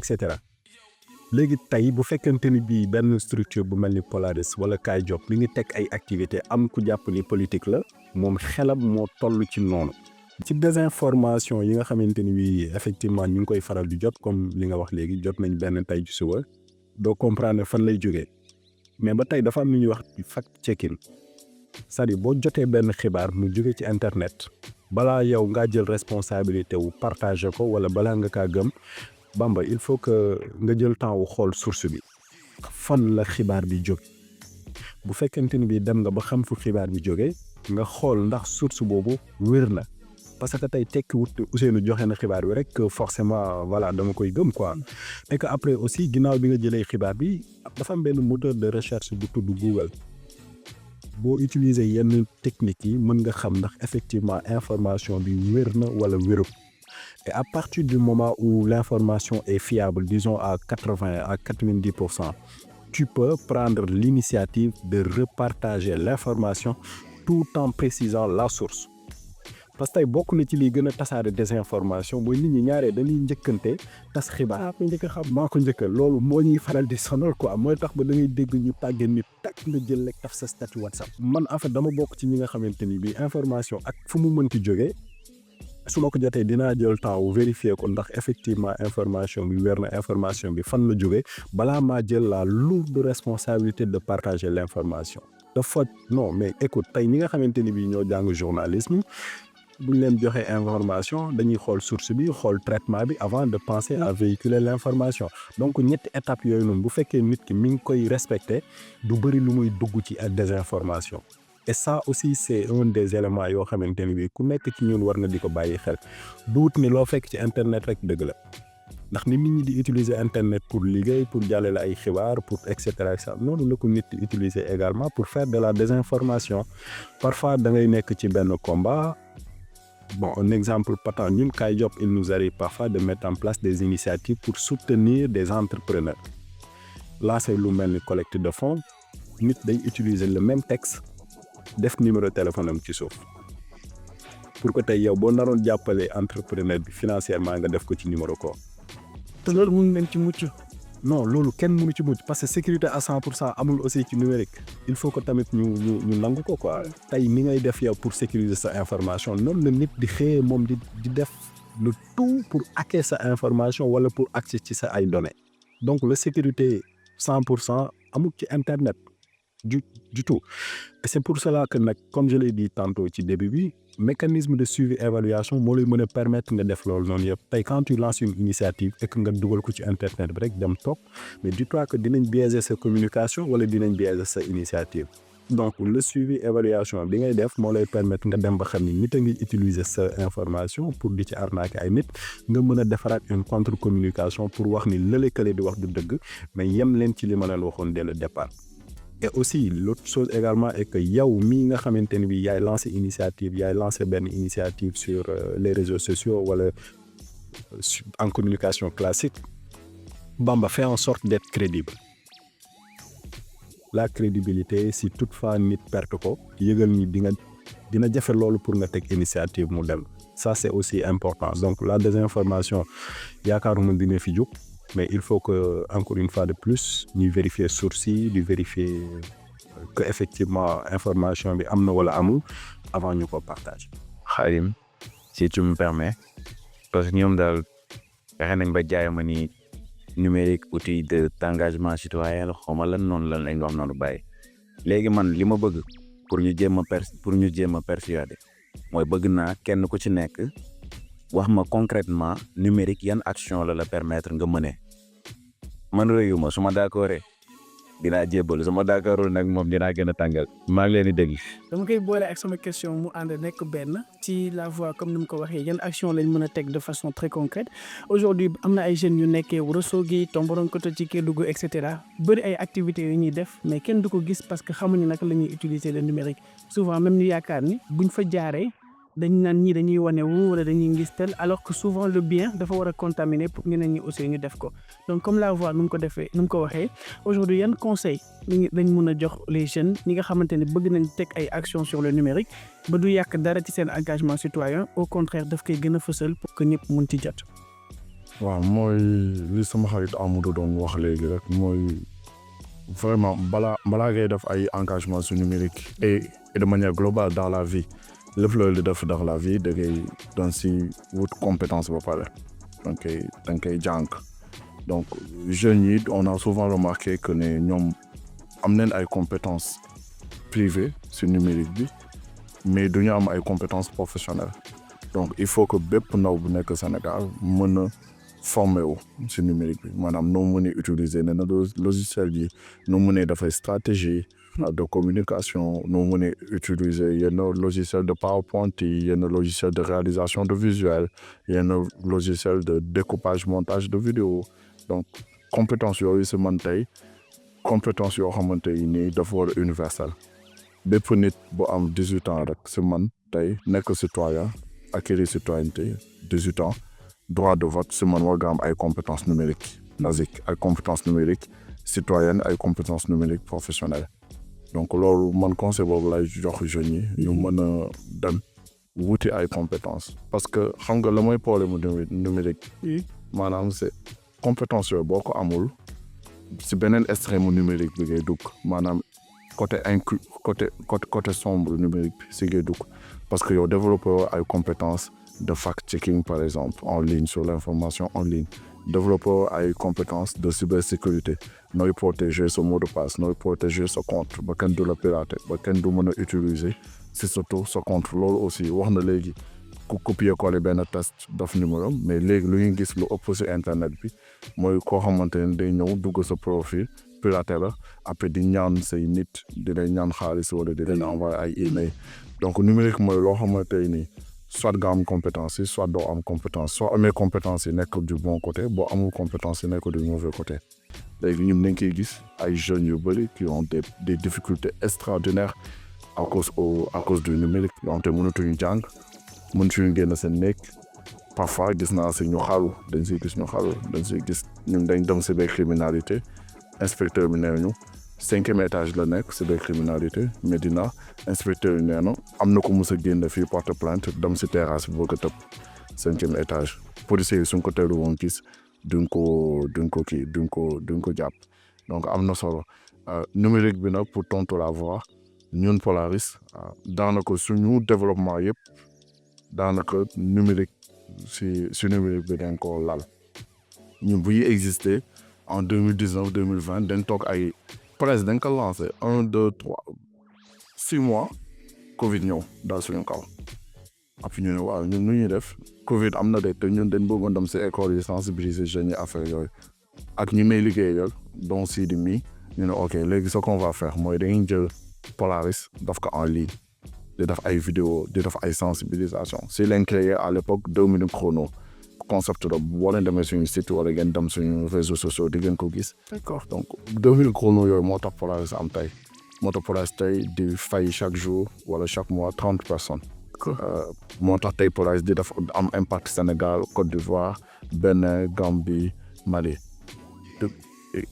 léegi tey bu fekkente ni bii benn structure bu mel ni Polaris wala Kaay Job mi ngi teg ay activités am ku jàpp ni politique la moom xelam moo toll ci noonu. ci désinformation yi nga xamante ni bii effectivement ñu ngi koy faral di jot comme li nga wax léegi jot nañ benn tey ci suba doo comprendre fan lay jógee mais ba tey dafa am lu ñuy wax fact checking c'est-à-dire boo jotee benn xibaar mu jóge ci internet balaa yow ngaa jël responsabilité wu partager ko wala balaa nga kaa gëm Bamba il faut que nga jël temps wu xool source bi fan la xibaar bi jóge bu fekkente ni bii dem nga ba xam fu xibaar bi jóge nga xool ndax source boobu wér na parce que tey tekki wut Ousseynou joxe na xibaar bi rek forcément voilà dama koy gëm quoi et que après aussi ginnaaw bi nga jëlee xibaar bi dafa am benn moteur de recherche bu tudd Google boo utiliser yenn techniques yi mën nga xam ndax effectivement information bi wér na wala wérul et à partir du moment où l'information est fiable disons à 80 à 90%, tu peux prendre l'initiative de repartager l'information tout en précisant la source. parce que tey bokk na ci liy gën a tasaare désinformation mooy nit ñi ñaaree dañuy njëkkante tas xibaar. maa ko njëkk a xam maa ko njëkk loolu moo ñuy faral di sonal quoi mooy tax ba da ngay dégg ñu tàggee nit tak nga jël rek taf sa statut WhatsApp. man en fait dama bokk ci ñi nga xamante ni bii information ak fu mu mënti jógee su ma ko jotee dinaa jël temps wu vérifier ko ndax effectivement information bi wér na information bi fan la jógee balaa maa jël la lourde responsabilité de partager l'information. dafa non mais écoute tey ñi nga xamante ni bii ñoo jàng journalisme. bu ñu leen joxee information dañuy xool source bi xool traitement bi avant de penser à véhiculer l'information donc ñetti étapes yooyu noonu bu fekkee nit ki mi ngi koy respecter du bëri lu muy dugg ci ak désinformation et ça aussi c'est un des éléments yoo xamante ni bi ku nekk ci ñun war na di ko bàyyi xel duut ni loo fekk ci internet rek dëgg la ndax ni nit ñi di utiliser internet pour liggéey pour jàllale ay xibaar pour et cetera noonu la ko nit di utiliser également pour faire de la désinformation parfois da ngay nekk ci benn combat. Bon, un exemple patent, ñun Kaay Job, il nous arrive parfois de mettre en place des initiatives pour soutenir des entrepreneurs. Là, c'est lu mel ni collecte de fonds. Nit day utiliser le même texte def numéro de téléphone am ci suuf pour que tey yow boo naroon jàppale entrepreneur bi financièrement nga def ko ci numéro ko. te loolu mun nañ ci mucc. non loolu kenn mënu ci mucc parce que sécurité à 100% amul aussi ci numérique il faut que tamit ñu nangu ko quoi tey ni ngay def yow pour sécuriser sa information noonu la nit di xëyee moom di def le tout pour hacker sa information wala pour accès ci sa ay données donc la sécurité 100% amul ci internet du tout et c'est pour cela que nag comme je l'ai dit tantôt ci début bi mécanisme de suivi évaluation moo lay mën a permettre nga def loolu noonu yëpp tey quand tu lances une initiative et que nga dugal ko ci internet bi rek dem topp mais dis-toi que dinañ biaiser sa communication wala dinañ biaiser sa initiative donc le suivi évaluation bi ngay def moo lay permettre nga dem ba xam ni nit a ngi utiliser sa information pour di ci arnaquer ay nit nga mën a defaraat une contre communication pour wax ni lële-kële di wax du dëgg mais yem leen ci li ma leen waxoon dès le départ. Et aussi l'autre chose également est que yow mii nga xamante ni bi yaay lancé benn initiative sur les réseaux sociaux wala en communication classique Bamba fait en sorte d'être crédible. La crédibilité si toutefois nit perte ko yëgal ni dina jafe loolu pour nga teg initiative mu dem ça c'est aussi important donc la désinformation yaakaaruma dina fi jóg. Mais il faut que encore une fois de plus ñu vérifier source yi di vérifier que effectivement information bi am na wala amul avant ñu ko partager. Khadim si tu me permets parce que ñoom daal fexe nañ ba jaay ma ni numérique outil d'engagement citoyen la xaw ma lan noonu lan lañ wax noonu bàyyi léegi man li ma bëgg pour ñu jéem a persuader mooy bëgg naa kenn ku ci nekk. wax ma concrètement numérique yan action la permettre nga mëne man réyuma su ma d'accordé dinaa jébbal su ma d'accordul nag moom dinaa gën a tàngal maa ngi leen di dégg. dama koy boole ak sama question mu ànd nekk benn ci la voie comme ni mu ko waxee yan action lañ mën a teg de façon très concrète aujourd'hui am na ay jeunes yu nekkee Ourossogui Tomboronkoto ci Kédougou et cetera bëri ay activités yu ñuy def mais kenn du ko gis parce que xamuñu naka la ñuy utiliser le numérique souvent même ñu yaakaar ni buñ fa jaaree. dañ naan ñii dañuy wane wu wala dañuy ngis tel alors que souvent le bien dafa war a contaminer pour ñeneen ñi aussi ñu def ko donc comme la voix nu mu ko waxee aujourd'hui yan conseil dañ mën a jox les jeunes ñi nga xamante ne bëgg nañ teg ay actions sur le numérique ba du yàq dara ci seen engagement citoyen au contraire daf koy gën a fësal pour que ñëpp mun ci jot. waaw mooy li sama xarit Amadou doon wax léegi rek mooy vraiment balaa ngay def ay engagement sur numérique et de manière globale dans la vie lépp loolu di def dans la vie da ngay doon si wut compétence ba pare donc da nga koy jàng donc jeunes yi on a souvent remarqué que ne ñoom am nañ ay compétences privées sur numérique bi mais duñu am ay compétences professionnelles donc il faut que bépp ndaw bu nekk Sénégal mën a formé wu si numérique bi maanaam noo mënee utiliser ne na logiciel yi noo mënee dafay stratégie de communication noo mënee utiliser yenn logiciel de PowerPoint yi yenn logiciel de réalisation de visuel yenn logiciel de découpage montage de vidéo donc compétence yooyu si man tey compétence yoo xamante ni dafa war a universel bépp nit bu am 18 ans rek si man tey nekk citoyen acquérir citoyenneté 18 ans droit de vote si man war nga am ay compétences numériques basiques ay compétences numériques citoyennes ay compétences numériques professionnelles donc loolu man conseil boobu lay jox jeunes yi ñu mën a dem wuti ay compétences parce que xam nga la mooy problème numérique maanaam c'est compétence yooyu boo ko amul si beneen extrême numérique bi ngay dugg maanaam côté sombre numérique bi si ngay dugg parce que yow développé ay compétences de fact-checking par exemple en ligne sur l'information en ligne développé ay compétences de cybersécurité nooy protéger sa mot de passe nooy protéger sa compte ba kenn du la pirater ba kenn du mën a utiliser si surtout sa compte loolu aussi wax na léegi ku copier-coller benn test daf numéro mais léegi lu ñu gis lu ëpp si internet bi mooy koo xamante ne day ñëw dugg sa profil pirater la après di ñaan say nit di lay ñaan xaalis wala di leen envoyer ay email donc numérique mooy loo xamante ni soit nga am compétence yi soit doo am compétence soo amee compétence yi nekk du bon côté boo amul compétence yi nekk du mauvais côté léegi ñun nañ koy gis ay jeunes yu bëri qui ont des difficultés extraordinaires à cause du numérique yoo xam te mënatuñu jàng mënatuñu génn seen nekk parfois gis naa si ñu xaru dañ siy gis ñun dañ dem si benn criminalité inspecteur bi nee ñu 5e étage la nekk cybercriminalité Médina inspecteur yi nee na am na ko mos a génn fii porte plainte dem si terrasse bi bëgg a tëb 5e étage policiers yi suñ ko teelu woon gis duñ ko jàpp donc am na solo numérique bi nag pour tontu la voix ñun Polaris daanaka suñu développement yëpp daanaka numérique si numérique bi dañ ko lal ñun buy exister en 2019 2020 dañ toog ay presque dañ ko lancé 1 2 3 6 mois Covid ñëw daal suñu kaw après ñu ne waaw ñun nu ñuy def Covid am na de te ñun dañ bëggoon dem si école yi sensibiliser jeunes yi affaire yooyu ak ñi may liggéeyal donc si di mi ñu ne ok léegi ce qu'on va faire mooy dañuy jël Polaris daf ko en ligne di def ay vidéo di def ay sensibilisation si leen créé à l'époque 2 minutes chrono concept la boo leen demee suñu site wala ngeen dem suñu réseaux sociaux di ngeen ko gis. D'accord donc 2000 chrono yooyu moo tax Polaris am tey moo tax Polaris tey di fay chaque jour wala chaque mois 30 personnes. moo tax tey Polaris di def am impact Sénégal Côte d'Ivoire Bénin Gambie Mali.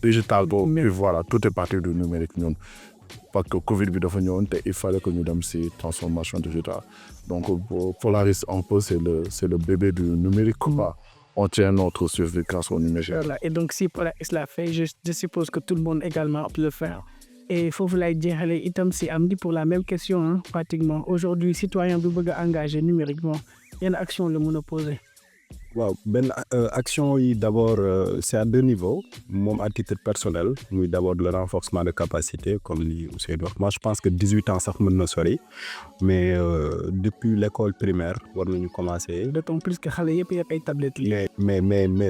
digital boobu puis voilà tout est parti du numérique ñun parce que Covid bi dafa ñëwoon te il fallait que ñu dem si transformation digitale donc Polaris un peu c'est le bébé du numérique quoi. On tient notre survie grâce au numérique. Voilà. Et donc si Polaris l'a fait je suppose que tout le monde également peut le faire. Et foofu lay jeexale itam si Amdy pour la même question pratiquement aujourd'hui citoyen bi bëgg a engagé numériquement yan action la mën a poser. waaw benn action yi d'abord c'est à 2 niveaux moom à titre personnel muy d'abord le renforcement de capacité comme li Ousseynou wax moi je pense que 18 ans sax mën na sori mais depuis l'école primaire war nañu commencer. D'autant plus que xale yëpp ay tablettes yi. mais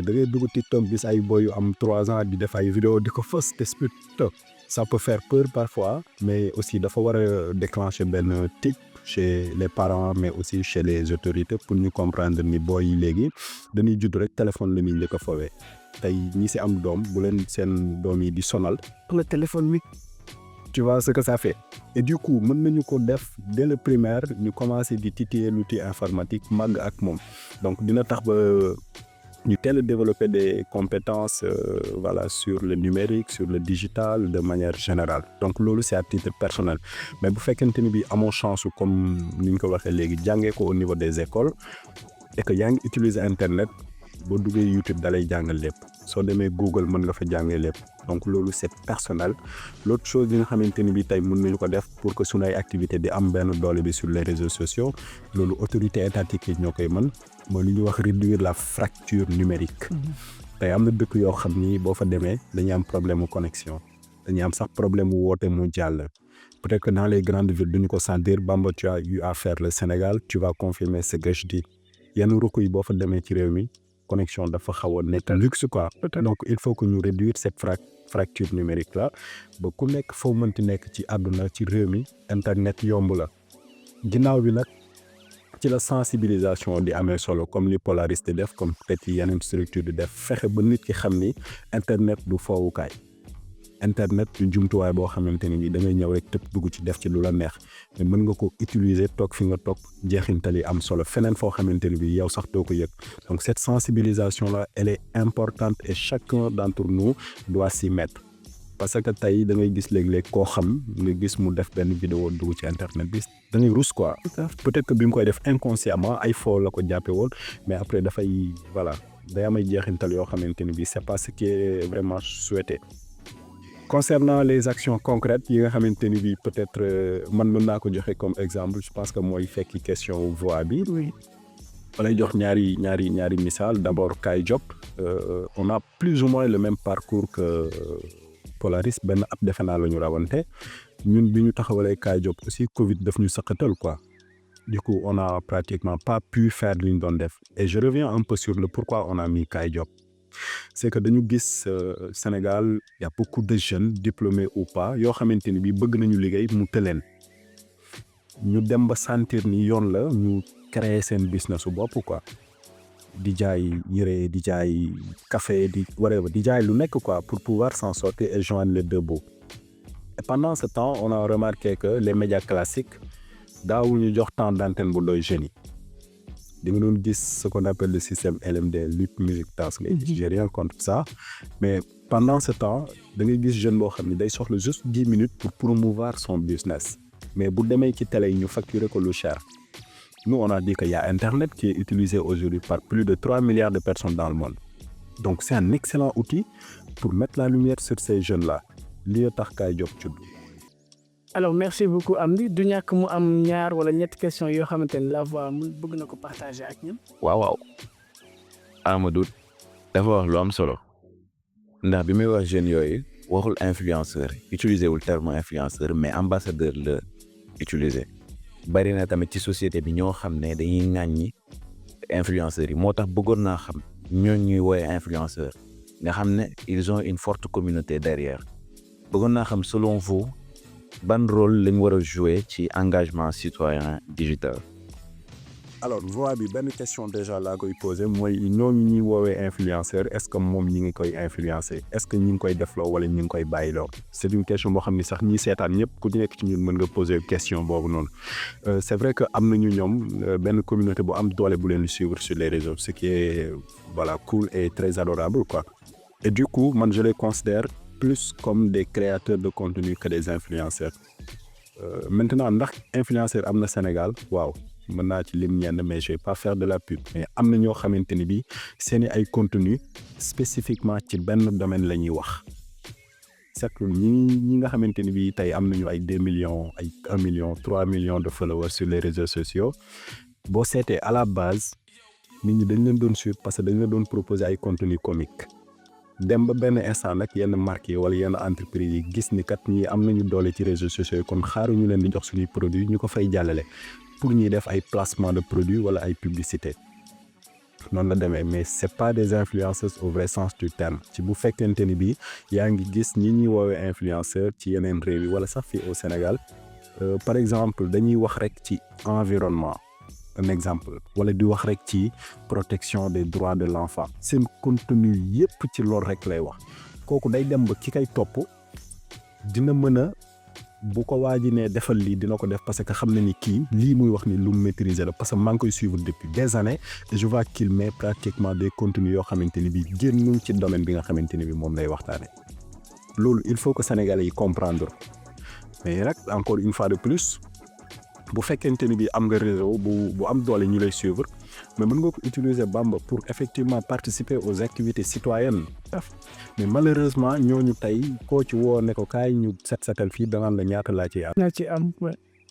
da ngay dugg TikTok bis ay boy yu am 3 ans di def ay vidéo di ko fës te ça peut faire peur parfois mais aussi dafa war a déclencher benn tic chez les parents mais aussi chez les autorités pour ñu comprendre ni booy yi léegi dañuy judd rek téléphone la ñuy njëkk a foowee tey ñi si am doom bu leen seen doom yi di sonal. le téléphone mi. Tu vois ce que ça fait et du coup mën nañu ko def dès le primaire ñu commencer di titiller l'outil informatique màgg ak moom donc dina tax ba ñu teel a développer des compétences voilà sur le numérique sur le digital de manière générale donc loolu c'est à titre personnel mais bu fekkente ni bi amoo chance comme ni ñu ko waxee léegi jàngee ko au niveau des écoles et que yaa ngi utiliser internet boo duggee YouTube dalay jàngal lépp soo demee Google mën nga fa jàngee lépp donc loolu c'est personnel. L'autre chose bi nga xamante ni bi tey mën nañu ko def pour que sunu ay activité di am benn doole bi sur les réseaux sociaux loolu autorité étatique yi ñoo koy mën mooy li ñuy wax réduire la fracture numérique. tey am na dëkk yoo xam ni boo fa demee dañuy am problème mu connexion dañuy am sax problème mu woote mu jàll. Peut-être que dans les grandes villes duñu ko sentir. Bamba, tu as eu à faire le Sénégal, tu vas confirmer ce que je dis. yenn ruq yi boo fa demee ci réew mi connexion dafa xaw a nekk luxe quoi. Donc il faut que ñu réduire cette fracture numérique là ba ku nekk foo mënti nekk ci àdduna ci réew mi internet yomb la. ginnaaw bi nag ci la sensibilisation di amee solo comme li Polaris di def comme peut-être yeneen structure di def fexe ba nit ki xam ni internet du foowukaay. internet du jumtuwaay boo xamante ni bi da ngay ñëw rek tëb dugg ci def ci lu la neex mais mën nga ko utiliser toog fi nga toog jeexintal yi am solo feneen foo xamante ni bi yow sax doo ko yëg. Donc cette sensibilisation là elle est importante et chacun d'entre nous doit s'y mettre parce que tey da ngay gis léeg-léeg koo xam nga gis mu def benn vidéo dugg ci internet bi da ngay rus quoi. Peut-être que bi mu koy def inconsciemment ay faux la ko jàppe woon mais après dafay voilà day am ay jeexintal yoo xamante ni bi c'est pas ce qui est vraiment souhaité. Concernant les actions concrètes yi nga xamante ni bi peut-être man mën naa ko joxe comme exemple je pense que mooy fekki question voix bi. Oui. Wala jox ñaari misaal d'abord Kay Diop on a plus ou moins le même parcours que Polaris benn ab defe naa la ñu rawante ñun bi ñu taxawalee Kay Diop aussi Covid daf ñu saqatal quoi. Du coup on a pratiquement pas pu faire li ñu doon def et je reviens un peu sur le pourquoi on a mis Kay Diop. C'est que dañu gis Sénégal y a beaucoup de jeunes diplômés ou pas yoo xamante ni bi bëgg nañu liggéey mu tëleen ñu dem ba sentir ni yoon la ñu créer seen business su bopp quoi di jaay yére di jaay café di jaay lu nekk quoi pour pouvoir s'en sortir et joindre les deux bouts. Et pendant ce temps on a remarqué que les médias classiques daawul ñu jox temps d'antenne bu doy jeunes yi. di nga doon gis ce qu'on appelle le système LMD lutte musique danse ngay gis j'ai rien contre ça mais pendant ce temps da ngay gis jeune boo xam ne day soxla juste 10 minutes pour promouvoir son business mais bu demee ci télé yi ñu facturer ko lu cher. Nous on a dit qu'il y a internet qui est utilisé aujourd'hui par plus de 3 milliards de personnes dans le monde donc c'est un excellent outil pour mettre la lumière sur ces jeunes là li tax Kay Diop tudd. Alors merci beaucoup Amdy du ñàkk mu am ñaar wala ñetti question yoo xamante ne la voix mu bëgg na ko partager ak ñun. waaw Amadou dafa wax lu am solo ndax bi muy wax jeunes yooyu waxul influenceur utiliser wul terme influenceur mais ambassadeur la utiliser. Bari na tamit ci société bi ñoo xam ne dañuy ŋàññi influenceurs yi moo tax bëggoon naa xam ñooñu ñuy woowee influenceur nga xam ne ils ont une forte communauté derrière bëggoon naa xam selon vous. Ban rôle lañ war a jouer ci engagement citoyen digital. Alors voix bi benn question déjà laa koy poser mooy ñooñu ñuy woowee influenceur est-ce que moom ñi ngi koy influencer est-ce que ñi ngi koy defloo wala ñi ngi koy bàyyiloo. C'est une question boo xam ni sax ñi seetaan ñëpp ku nekk ci ñun mën nga poser question boobu noonu. C'est vrai que am nañu ñoom benn communauté bu am doole bu leen di suivre sur les réseaux ce qui est voilà cool et très adorable quoi. Et du coup man je les considère plus comme des créateurs de contenu que des influenceurs. Maintenant ndax influenceur am na Sénégal waaw mën naa ci lim ñenn mais je vais pas faire de la pub mais am na ñoo xamante ni bi seeni ay contenu spécifiquement ci benn domaine la ñuy wax. certes ñi nga xamante ni bi tey am nañu ay 2 millions ay 1 million 3 millions de followers sur les réseaux sociaux boo seetee à la base nit ñi dañ leen doon suivre parce que dañ leen doon proposer ay contenu comique. dem ba benn instant nag yenn marques yi wala yenn entreprises yi gis ni kat ñi am nañu doole ci réseaux sociaux kon xaaruñu leen di jox suñuy produits ñu ko fay jàllale pour ñuy def ay placement de produits wala ay publicité noonu la demee mais c'est pas des influenceurs au vrai sens du terme ci bu fekkente ni bi yaa ngi gis ñi ñuy woowee influenceurs ci yeneen réew yi wala sax fii au Sénégal par exemple dañuy wax rek ci environnement. Un exemple wala di wax rek ci protection des droits de l'enfant seen contenu yépp ci loolu rek lay wax kooku day dem ba ki kay topp dina mën a bu ko waaji ne defal lii dina ko def parce que xam na ni kii lii muy wax ni lu mu maîtriser la parce que maa ngi koy suivre depuis des années et je vois qu'il met pratiquement des contenus yoo xamante ni bi génnuñ ci domaine bi nga xamante ni bi moom lay waxtaane loolu il faut que Sénégalais yi comprendre mais nag encore une fois de plus bu fekkente ni bi am nga réseau bu am doole ñu lay suivre mais mën nga ko utiliser Bamba pour effectivement participer aux activités citoyennes. Mais malheureusement ñooñu tey koo ci woo ne ko kaay ñu setal fii danaan la ñaata laa ciy am. Là, tu as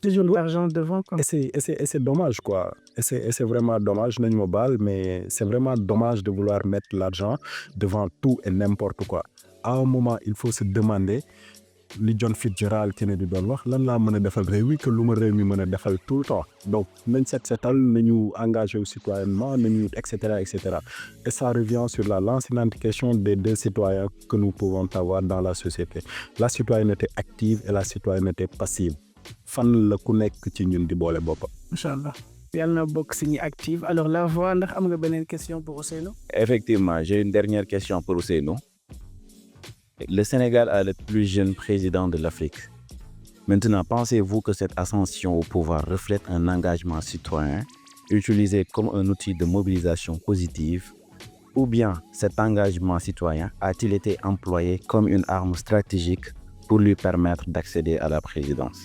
toujours l'argent devant. Quoi. Et c'est dommage quoi. Et c'est vraiment dommage, nañu ma baal, mais c'est vraiment dommage de vouloir mettre l'argent devant tout et n'importe quoi. À un moment, il faut se demander li John Fitzgerald Kennedy doon wax lan laa mën a defal réew mi que lu ma réew mi mën a defal tout le temps. Donc nañ setal nañu engagé citoyennement nañu et cetera et cetera. Et ça revient sur la lancinante question des deux citoyens que nous pouvons avoir dans la société. La citoyenneté active et la citoyenneté passive. Fan la ku nekk ci ñun di boole boppam. Inch'Allah. Yàlla na bokk si ñi active. Alors la voix ndax am nga beneen question pour Ousseynou? Effectivement, j'ai une dernière question pour Ousseynou. Le Sénégal a le plus jeune président de l'Afrique. Maintenant, pensez-vous que cette ascension au pouvoir reflète un engagement citoyen utilisé comme un outil de mobilisation positive, ou bien cet engagement citoyen a-t-il été employé comme une arme stratégique pour lui permettre d'accéder à la présidence?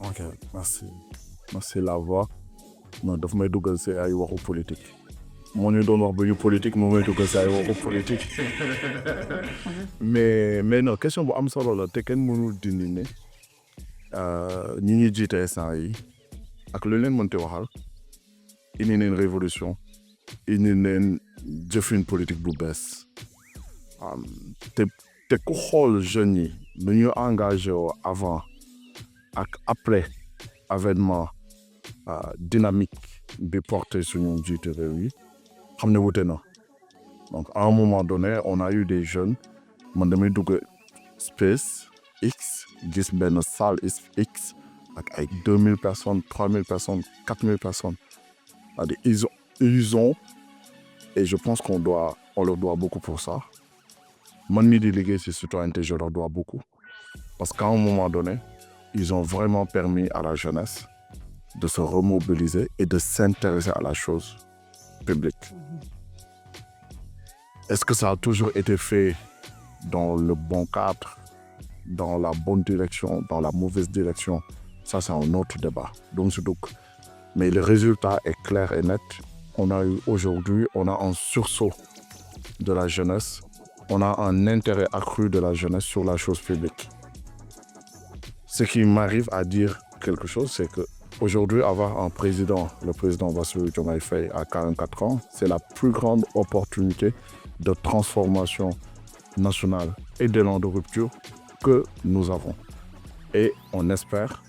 Ok, merci la voix. Non, daf may dugal si ay waxu politique. Moo ñu doon wax ba ñu politique moo may dugal si ay waxu politique. mais non, question bu am solo la te kenn mënul dindi ne ñi ñuy jiite instant yi ak lu leen mënti waxal indi neen révolution indi neen jëfin politique bu bees. te ku xool jeunes yi nu ñu engagé woo avant ak après avènement dynamique bi porté suñu njiitu réew yi xam ne wute na. Donc à un moment donné on a eu des jeunes man damay dugg Space X gis benn salle X ak ay 2000 personnes 3000 personnes 4000 personnes. Ils ont et je pense on leur doit beaucoup pour ça. Man mii di liggéey ci citoyenneté je leur dois beaucoup parce qu'à un moment donné ils ont vraiment permis à la jeunesse de se remobiliser et de s'intéresser à la chose publique. Est-ce que ça a toujours été fait dans le bon cadre, dans la bonne direction, dans la mauvaise direction? Ça, c'est un autre débat. Donc, mais le résultat est clair et net. On a un sursaut de la jeunesse. On a un intérêt accru de la jeunesse sur la chose publique. Ce qui m'arrive à dire quelque chose, c'est que aujourd'hui, avoir un président, le président Bassirou Diomaye Faye à 44 ans, c'est la plus grande opportunité de transformation nationale et d'élan de rupture que nous avons. Et on espère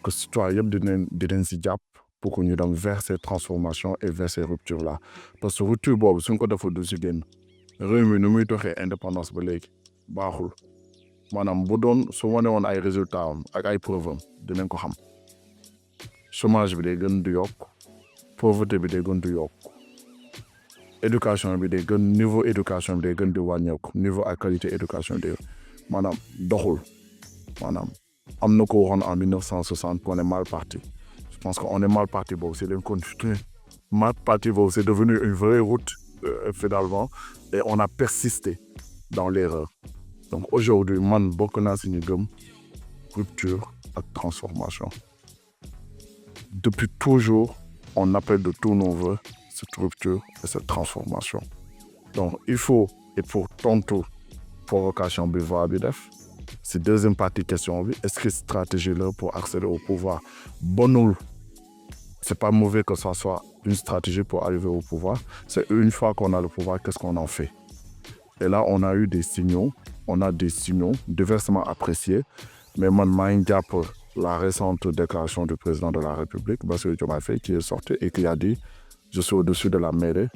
que citoyens dinañ si jàpp pour que ñu dem vers ces transformations et vers ces ruptures-là. Parce que rupture boobu suñ ko deful du si génn réew mi nu muy doxee indépendance ba léegi baaxul. Maanaam bu doon su wane woon ay résultats am ak ay preuves am dinañ ko xam. Chômage bi day gën di yokk pauvreté bi day gën di yokk éducation bi day gën niveau éducation bi day gën di wàññeeku niveau ak qualité éducation bi maanaam doxul maanaam am na ko waxoon en 1960 qu'on est mal parti. Je pense qu'on est mal parti boobu c'est leen continuer mal parti boobu c'est devenu une vraie route finalement et on a persisté dans l'erreur. Donc aujourd'hui man bokk naa si ñu gëm rupture ak transformation. Depuis toujours on appelle de tous nos vœux cette rupture et cette transformation. Donc il faut et pour tontu provocation bi voix bi def c'est deuxième partie question bi est-ce que stratégie là pour accéder au pouvoir bonul c'est pas mauvais que ça soit une stratégie pour arriver au pouvoir c'est une fois qu'on a le pouvoir qu'est-ce qu'on en fait. Et là on a eu des signaux diversement appréciés mais man maa ngi jàpp la récente déclaration du président de la République Bassirou Diomaye Faye qui est sorti et qui a dit je suis au-dessus de la mêlée,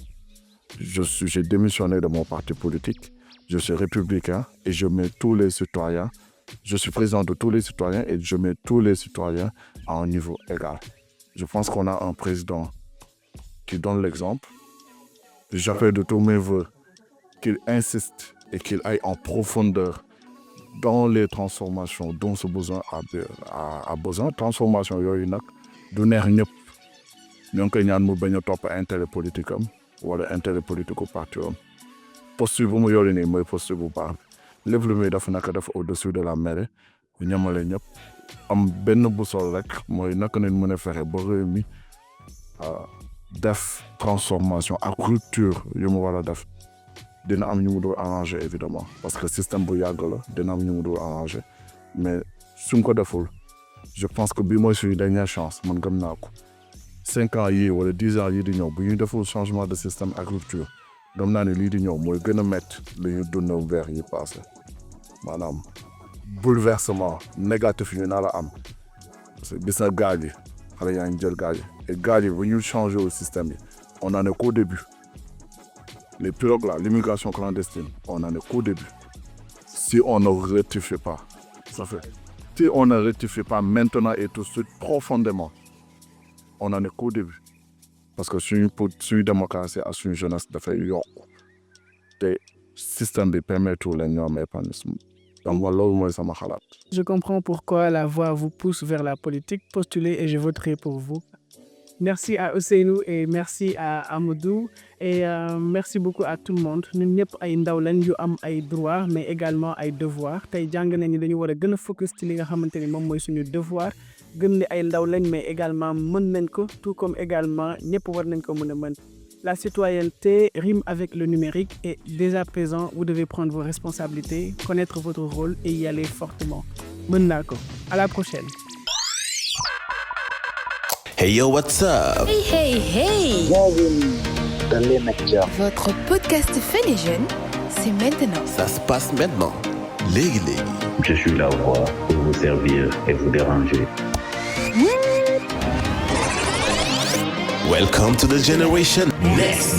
j'ai démissionné de mon parti politique, je suis républicain et je mets tous les citoyens, je suis président de tous les citoyens et je mets tous les citoyens à un niveau égal. Je pense qu'on a un président qui donne l'exemple. J'appelle de tous mes vœux qu'il insiste et qu'il aille en profondeur dans les transformations dont ce besoin a besoin. Transformation yooyu nag du neex ñëpp. ñoo ngi koy ñaan mu bañ a topp intérêt politique am wala intérêt politique u parti am posture bu mu yore nii mooy posture bu baax bi lépp lu muy def naka def au-dessus de la mêlée ñamale ñëpp am benn boussole rek mooy naka nañ mën a fexe ba réew mi def transformation ak rupture yu mu war a def dina am ñu mu dul arranger évidemment parce que système bu yàgg la dina am ñu mu dul arranger mais suñ ko deful je pense que bii mooy suñu dernière chance man gëm naa ko 5 ans yii wala 10 ans yii di ñëw bu ñu deful changement de système ak rupture gëm naa ne lii di ñëw mooy gën a métti li ñu dund vers yi passé maanaam bouleversement négatif yu nar a am parce que gis na gaal yi xale yaa ngi jël gaal yi et gaal yi bu ñu changé au système yi on en est qu'au début les pirogues là l'immigration clandestine on en est qu'au début si on ne rectifie pas ça fait si on ne rectifie pas maintenant et tout de suite profondément on en est qu'au début parce que suñu démocratie ak suñu jeunesse dafay yokku te système bi permettre leen ñoo am épanouissement donc moi loolu mooy sama xalaat. Je comprends pourquoi la voix vous pousse vers la politique. Postulez et je voterai pour vous. Merci à Ousseynou et merci à Amadou et merci beaucoup à tout le monde. Ñun ñëpp ay ndaw lañ yu am ay droits mais également ay devoirs tey jàng nañ ni dañu war a gën a focus ci li nga xamante ni moom mooy suñu devoir gëm ni ay ndaw lañ mais également mën nañ ko tout comme également ñëpp war nañ ko mën a mën. La citoyenneté rime avec le numérique et dès à présent vous devez prendre vos responsabilités, connaître votre rôle et y aller fortement. Mën naa ko. À la prochaine. Hey yo, what's up? Hey, hey, hey! Bienvenue dans les médias. Votre podcast Fun et Jeune, c'est maintenant. Ça se passe maintenant. Léegi. Je suis là pour vous servir et vous déranger. Welcome to the generation next.